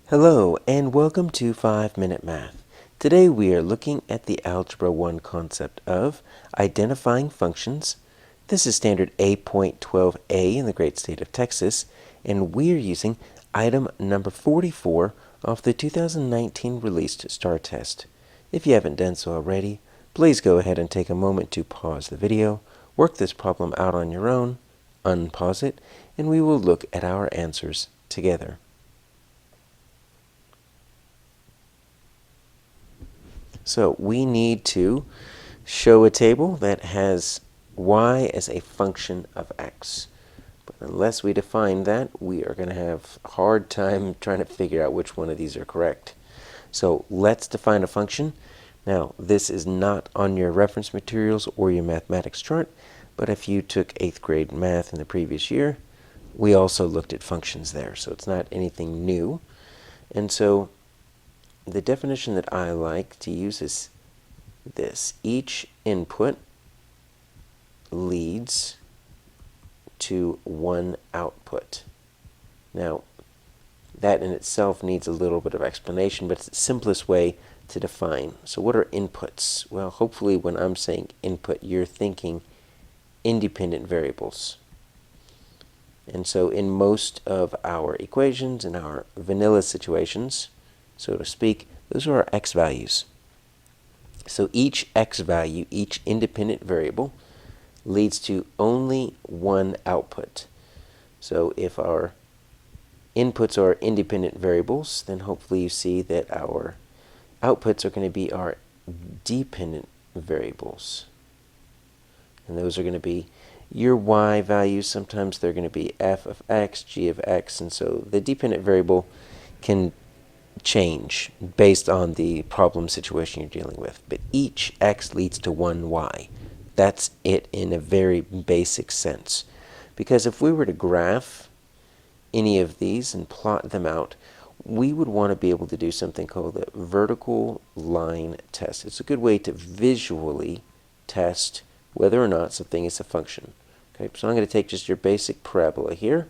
Hello and welcome to 5-Minute Math. Today we are looking at the Algebra 1 concept of identifying functions. This is standard A.12A in the great state of Texas, and we are using item number 44 of the 2019 released STAAR test. If you haven't done so already, please go ahead and take a moment to pause the video, work this problem out on your own, unpause it, and we will look at our answers together. So we need to show a table that has y as a function of x. But unless we define that, we are going to have a hard time trying to figure out which one of these are correct. So let's define a function. Now, this is not on your reference materials or your mathematics chart, but if you took 8th grade math in the previous year, we also looked at functions there. So it's not anything new. And so the definition that I like to use is this. Each input leads to one output. Now, that in itself needs a little bit of explanation, but it's the simplest way to define. So what are inputs? Well, hopefully when I'm saying input, you're thinking independent variables. And so in most of our equations, in our vanilla situations, so to speak, those are our x values. So each x value, each independent variable, leads to only one output. So if our inputs are independent variables, then hopefully you see that our outputs are going to be our dependent variables. And those are going to be your y values. Sometimes they're going to be f of x, g of x, and so the dependent variable can change based on the problem situation you're dealing with. But each x leads to one y. That's it in a very basic sense. Because if we were to graph any of these and plot them out, we would want to be able to do something called the vertical line test. It's a good way to visually test whether or not something is a function. Okay, so I'm going to take just your basic parabola here.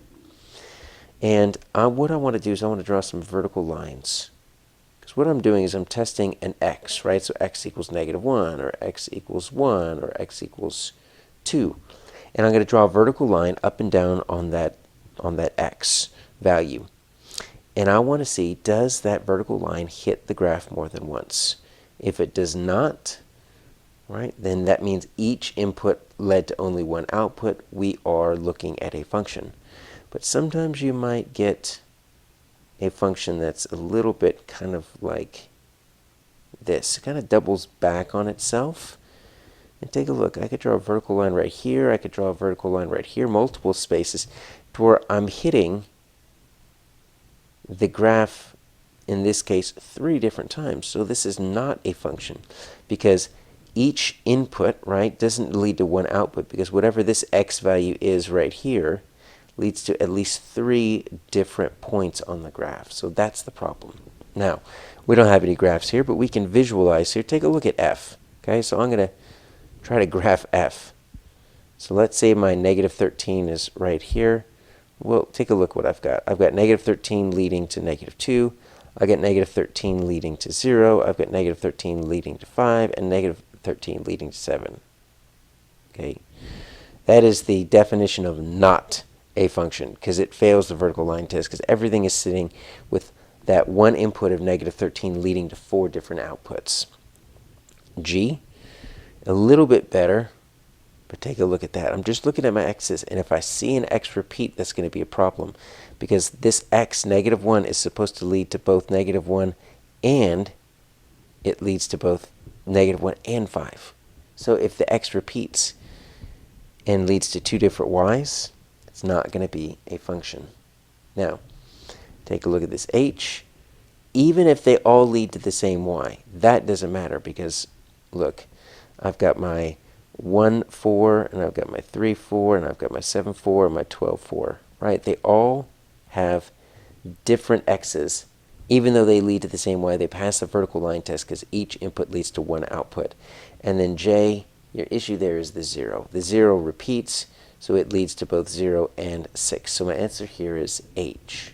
And what I want to do is I want to draw some vertical lines. Because what I'm doing is I'm testing an x, right? So x equals -1, or x equals 1, or x equals 2. And I'm going to draw a vertical line up and down on that x value. And I want to see, does that vertical line hit the graph more than once? If it does not, right, then that means each input led to only one output. We are looking at a function. But sometimes you might get a function that's a little bit kind of like this. It kind of doubles back on itself. And take a look. I could draw a vertical line right here. I could draw a vertical line right here, multiple spaces, to where I'm hitting the graph, in this case, 3 different times. So this is not a function because each input, right, doesn't lead to one output, because whatever this x value is right here leads to at least 3 different points on the graph. So that's the problem. Now, we don't have any graphs here, but we can visualize here. Take a look at f. Okay, so I'm going to try to graph f. So let's say my -13 is right here. Well, take a look what I've got. I've got -13 leading to -2. I've got -13 leading to 0. I've got -13 leading to 5, and -13 leading to 7. Okay, that is the definition of not a function, because it fails the vertical line test, because everything is sitting with that one input of -13 leading to 4 different outputs. G, a little bit better, but take a look at that. I'm just looking at my x's, and if I see an x repeat, that's going to be a problem, because this x, -1, is supposed to lead to both -1 and it leads to both -1 and 5. So if the x repeats and leads to 2 different y's, it's not going to be a function. Now, take a look at this h. Even if they all lead to the same y, that doesn't matter, because, look, I've got my 1, 4, and I've got my 3, 4, and I've got my 7, 4, and my 12, 4, right? They all have different x's. Even though they lead to the same y, they pass the vertical line test because each input leads to one output. And then j, your issue there is the 0. The 0 repeats, so it leads to both 0 and 6. So my answer here is H.